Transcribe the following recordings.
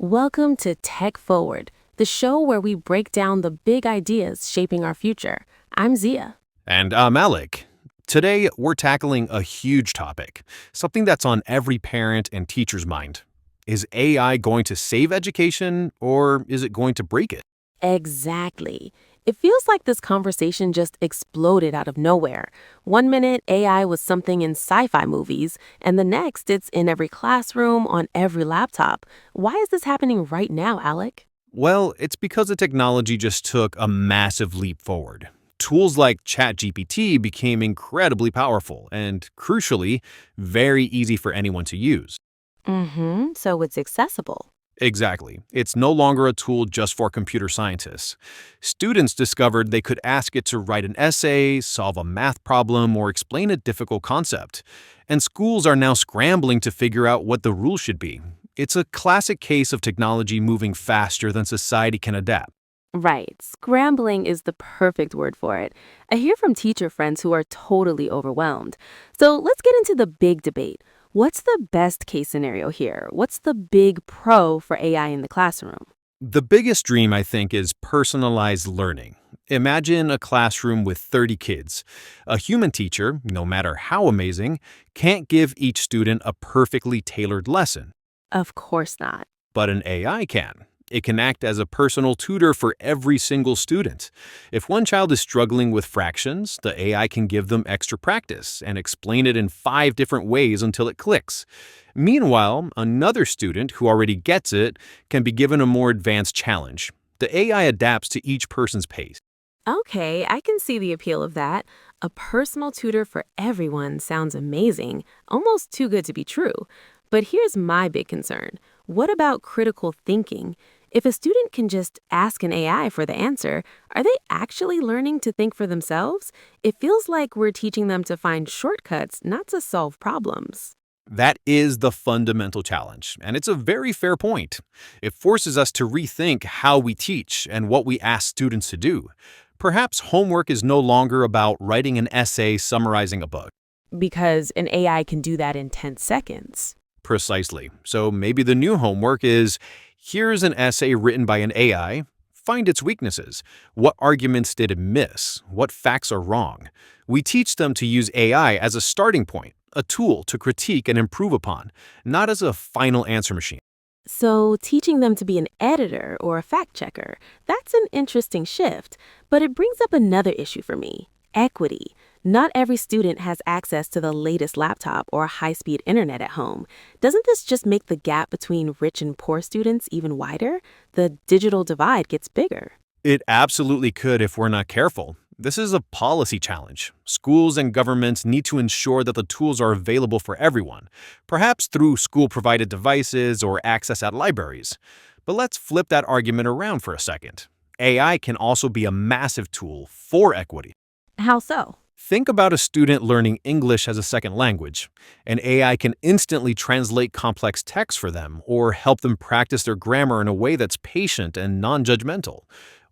Welcome to Tech Forward, the show where we break down the big ideas shaping our future. I'm Zia. And I'm Alec. Today, we're tackling a huge topic, something that's on every parent and teacher's mind. Is AI going to save education, or is it going to break it? Exactly. It feels like this conversation just exploded out of nowhere. One minute, AI was something in sci fi movies, and the next, it's in every classroom, on every laptop. Why is this happening right now, Alec? Well, it's because the technology just took a massive leap forward. Tools like ChatGPT became incredibly powerful and, crucially, very easy for anyone to use. So it's accessible. Exactly. It's no longer a tool just for computer scientists. Students discovered they could ask it to write an essay, solve a math problem, or explain a difficult concept. And schools are now scrambling to figure out what the rules should be. It's a classic case of technology moving faster than society can adapt. Right. Scrambling is the perfect word for it. I hear from teacher friends who are totally overwhelmed. So let's get into the big debate. What's the best case scenario here? What's the big pro for AI in the classroom? The biggest dream, I think, is personalized learning. Imagine a classroom with 30 kids. A human teacher, no matter how amazing, can't give each student a perfectly tailored lesson, Of course not. but an AI can. It can act as a personal tutor for every single student. If one child is struggling with fractions, the AI can give them extra practice and explain it in 5 different ways until it clicks. Meanwhile, another student who already gets it can be given a more advanced challenge. The AI adapts to each person's pace. Okay, I can see the appeal of that. A personal tutor for everyone sounds amazing, almost too good to be true. But here's my big concern. What about critical thinking? If a student can just ask an AI for the answer, are they actually learning to think for themselves? It feels like we're teaching them to find shortcuts, not to solve problems. That is the fundamental challenge, and it's a very fair point. It forces us to rethink how we teach and what we ask students to do. Perhaps homework is no longer about writing an essay summarizing a book. Because an AI can do that in 10 seconds. Precisely. So maybe the new homework is here's an essay written by an AI. Find its weaknesses. What arguments did it miss? What facts are wrong? We teach them to use AI as a starting point, a tool to critique and improve upon, not as a final answer machine. So, teaching them to be an editor or a fact checker, that's an interesting shift. But it brings up another issue for me: equity. Not every student has access to the latest laptop or high speed internet at home. Doesn't this just make the gap between rich and poor students even wider? The digital divide gets bigger. It absolutely could if we're not careful. This is a policy challenge. Schools and governments need to ensure that the tools are available for everyone, perhaps through school provided devices or access at libraries. But let's flip that argument around for a second. AI can also be a massive tool for equity. How so? Think about a student learning English as a second language. An AI can instantly translate complex text for them or help them practice their grammar in a way that's patient and non judgmental.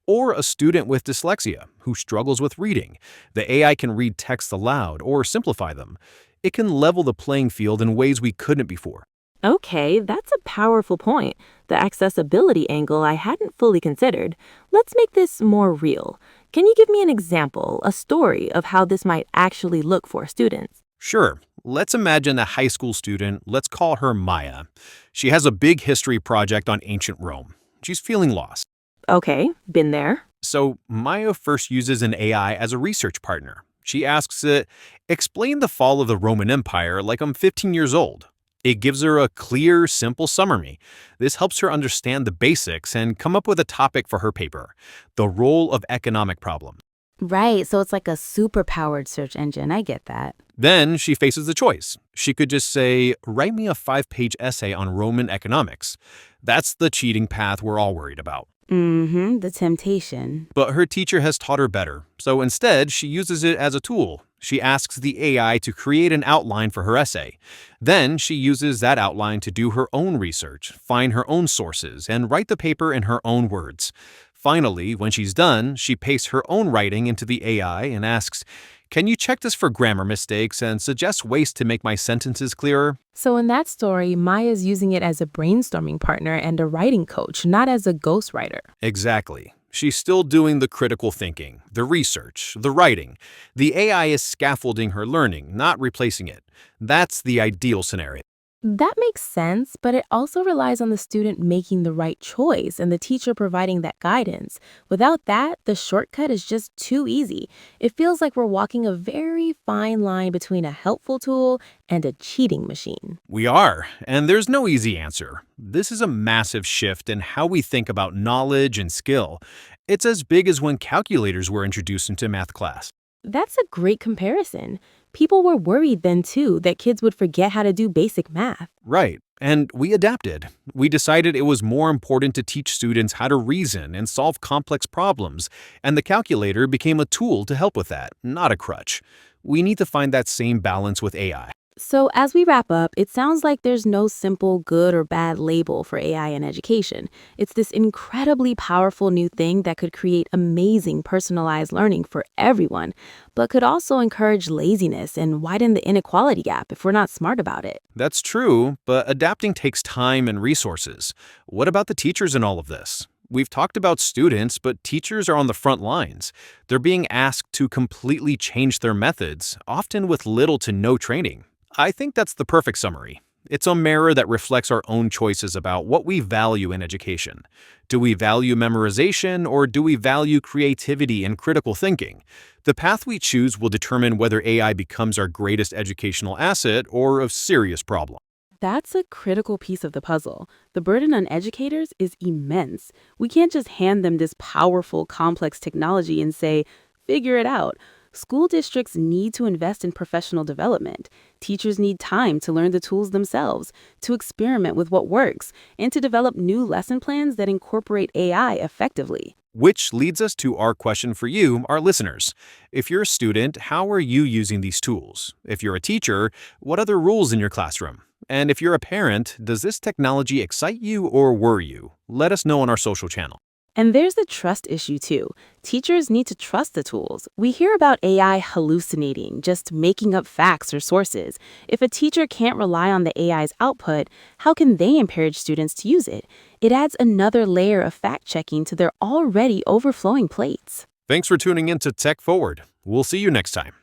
Or a student with dyslexia who struggles with reading. The AI can read text aloud or simplify them. It can level the playing field in ways we couldn't before. Okay, that's a powerful point. The accessibility angle I hadn't fully considered. Let's make this more real. Can you give me an example, a story of how this might actually look for students? Sure, let's imagine a high school student, let's call her Maya. She has a big history project on ancient Rome. She's feeling lost. Okay, been there. So Maya first uses an AI as a research partner. She asks it, explain the fall of the Roman Empire like I'm 15 years old. It gives her a clear, simple summary. This helps her understand the basics and come up with a topic for her paper, the role of economic problems. Right, so it's like a super powered search engine. I get that. Then she faces the choice. She could just say, write me a 5-page essay on Roman economics. That's the cheating path we're all worried about. The temptation. But her teacher has taught her better, so instead she uses it as a tool. She asks the AI to create an outline for her essay. Then she uses that outline to do her own research, find her own sources, and write the paper in her own words. Finally, when she's done, she pastes her own writing into the AI and asks, Can you check this for grammar mistakes and suggest ways to make my sentences clearer? So in that story, Maya's using it as a brainstorming partner and a writing coach, not as a ghostwriter. Exactly. She's still doing the critical thinking, the research, the writing. The AI is scaffolding her learning, not replacing it. That's the ideal scenario. That makes sense, but it also relies on the student making the right choice and the teacher providing that guidance. Without that, the shortcut is just too easy. It feels like we're walking a very fine line between a helpful tool and a cheating machine. We are, and there's no easy answer. This is a massive shift in how we think about knowledge and skill. It's as big as when calculators were introduced into math class. That's a great comparison. People were worried then, too, that kids would forget how to do basic math. Right, and we adapted. We decided it was more important to teach students how to reason and solve complex problems, and the calculator became a tool to help with that, not a crutch. We need to find that same balance with AI. So, as we wrap up, it sounds like there's no simple good or bad label for AI in education. It's this incredibly powerful new thing that could create amazing personalized learning for everyone, but could also encourage laziness and widen the inequality gap if we're not smart about it. That's true, but adapting takes time and resources. What about the teachers in all of this? We've talked about students, but teachers are on the front lines. They're being asked to completely change their methods, often with little to no training. I think that's the perfect summary. It's a mirror that reflects our own choices about what we value in education. Do we value memorization or do we value creativity and critical thinking? The path we choose will determine whether AI becomes our greatest educational asset or a serious problem. That's a critical piece of the puzzle. The burden on educators is immense. We can't just hand them this powerful, complex technology and say, figure it out. School districts need to invest in professional development. Teachers need time to learn the tools themselves, to experiment with what works, and to develop new lesson plans that incorporate AI effectively. Which leads us to our question for you, our listeners. If you're a student, how are you using these tools? If you're a teacher, what other rules in your classroom? And if you're a parent, does this technology excite you or worry you? Let us know on our social channel. And there's the trust issue, too. Teachers need to trust the tools. We hear about AI hallucinating, just making up facts or sources. If a teacher can't rely on the AI's output, how can they encourage students to use it? It adds another layer of fact-checking to their already overflowing plates. Thanks for tuning in to Tech Forward. We'll see you next time.